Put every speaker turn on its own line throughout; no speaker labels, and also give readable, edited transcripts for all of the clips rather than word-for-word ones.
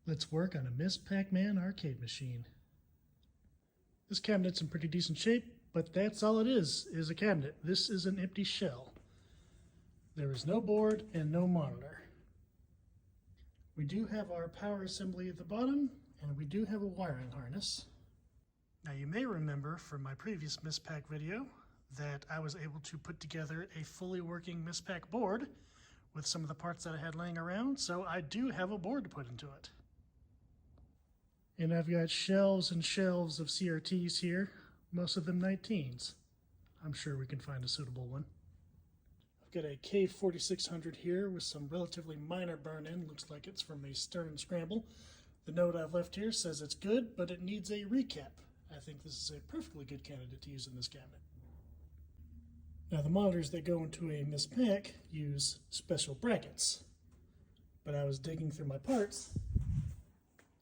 Let's work on a Miss Pac-Man arcade machine. This cabinet's in pretty decent shape, but that's all it is a cabinet. This is an empty shell. There is no board and no monitor. We do have our power assembly at the bottom, and we do have a wiring harness. Now you may remember from my previous Miss Pac video that I was able to put together a fully working Miss Pac board with some of the parts that I had laying around, so I do have a board to put into it. And I've got shelves and shelves of CRTs here, most of them 19s. I'm sure we can find a suitable one. I've got a K4600 here with some relatively minor burn-in. Looks like it's from a Stern Scramble. The note I've left here says it's good, but it needs a recap. I think this is a perfectly good candidate to use in this cabinet. Now the monitors that go into a Miss Pac use special brackets, but I was digging through my parts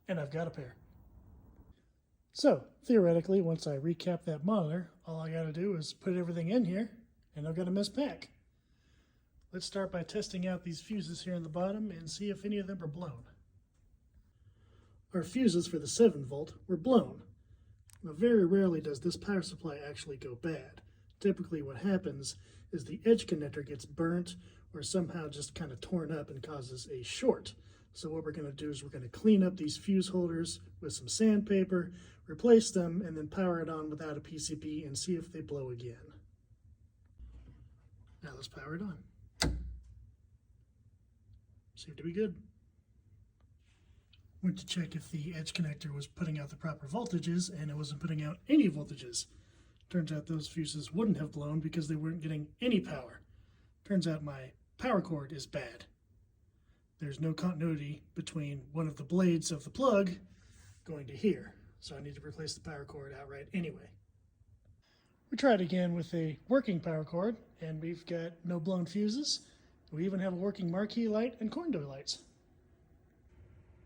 and I've got a pair. So theoretically, once I recap that monitor, all I gotta do is put everything in here and I've got a Miss Pac. Let's start by testing out these fuses here in the bottom and see if any of them are blown. Our fuses for the 7-volt were blown. Now very rarely does this power supply actually go bad. Typically what happens is the edge connector gets burnt or somehow just kind of torn up and causes a short. So what we're going to do is we're going to clean up these fuse holders with some sandpaper, replace them, and then power it on without a PCB and see if they blow again. Now let's power it on. Seemed to be good. Went to check if the edge connector was putting out the proper voltages, and it wasn't putting out any voltages. Turns out those fuses wouldn't have blown because they weren't getting any power. Turns out my power cord is bad. There's no continuity between one of the blades of the plug going to here, so I need to replace the power cord outright anyway. We tried again with a working power cord, and we've got no blown fuses. We even have a working marquee light and corn dough lights.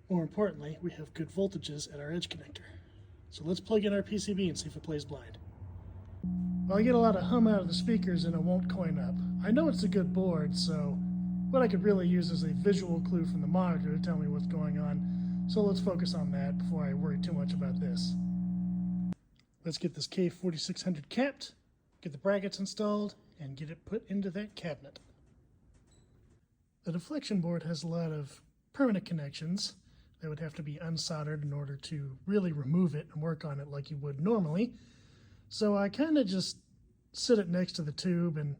More importantly, we have good voltages at our edge connector. So let's plug in our PCB and see if it plays blind. Well, I get a lot of hum out of the speakers and it won't coin up. I know it's a good board, so what I could really use is a visual clue from the monitor to tell me what's going on. So let's focus on that before I worry too much about this. Let's get this K4600 capped, get the brackets installed, and get it put into that cabinet. The deflection board has a lot of permanent connections that would have to be unsoldered in order to really remove it and work on it like you would normally. So I kind of just sit it next to the tube and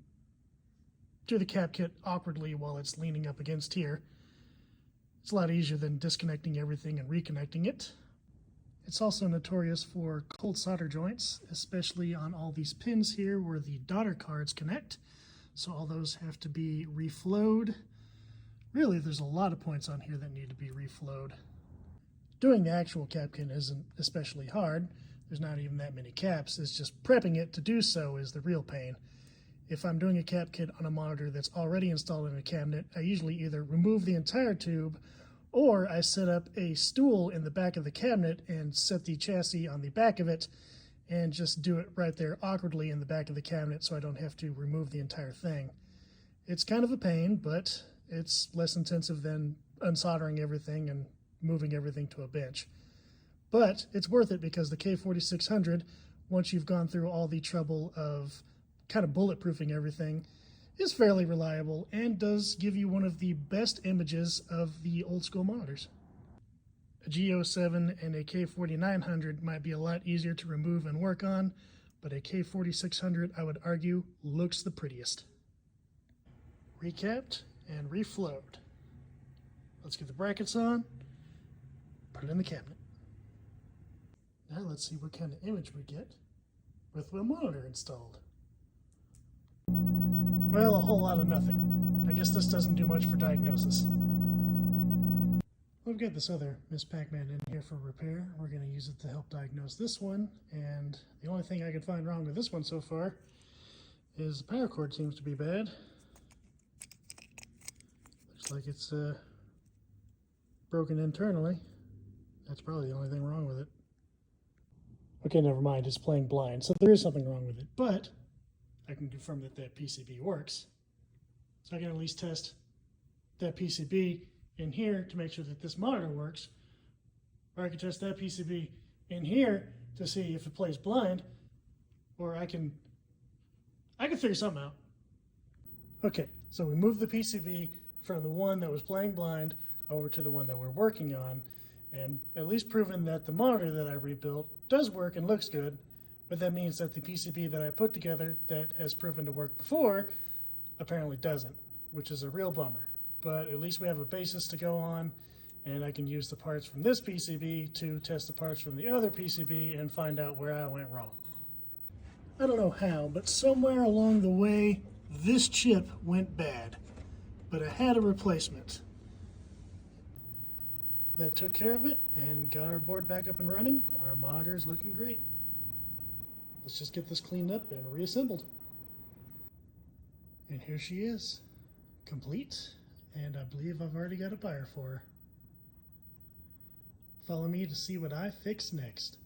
do the cap kit awkwardly while it's leaning up against here. It's a lot easier than disconnecting everything and reconnecting it. It's also notorious for cold solder joints, especially on all these pins here where the daughter cards connect. So all those have to be reflowed. Really, there's a lot of points on here that need to be reflowed. Doing the actual cap kit isn't especially hard. There's not even that many caps. It's just prepping it to do so is the real pain. If I'm doing a cap kit on a monitor that's already installed in a cabinet, I usually either remove the entire tube or I set up a stool in the back of the cabinet and set the chassis on the back of it and just do it right there awkwardly in the back of the cabinet so I don't have to remove the entire thing. It's kind of a pain, but it's less intensive than unsoldering everything and moving everything to a bench. But it's worth it because the K4600, once you've gone through all the trouble of kind of bulletproofing everything, is fairly reliable and does give you one of the best images of the old school monitors. A G07 and a K4900 might be a lot easier to remove and work on, but a K4600, I would argue, looks the prettiest. Recapped and reflowed. Let's get the brackets on, put it in the cabinet. Now let's see what kind of image we get with the monitor installed. Well, a whole lot of nothing. I guess this doesn't do much for diagnosis. We've got this other Miss Pac-Man in here for repair. We're going to use it to help diagnose this one, and the only thing I could find wrong with this one so far is the power cord seems to be bad. Looks like it's broken internally. That's probably the only thing wrong with it. Okay, never mind, it's playing blind, so there is something wrong with it, but I can confirm that that PCB works. So I can at least test that PCB in here to make sure that this monitor works Or I could test that PCB in here to see if it plays blind, or I can figure something out. Okay, so we moved the PCB from the one that was playing blind over to the one that we're working on, and at least proven that the monitor that I rebuilt does work and looks good, but that means that the PCB that I put together that has proven to work before apparently doesn't, which is a real bummer. But at least we have a basis to go on, and I can use the parts from this PCB to test the parts from the other PCB and find out where I went wrong. I don't know how, but somewhere along the way, this chip went bad, but I had a replacement. That took care of it and got our board back up and running. Our monitor is looking great. Let's just get this cleaned up and reassembled. And here she is, complete, and I believe I've already got a buyer for her. Follow me to see what I fix next.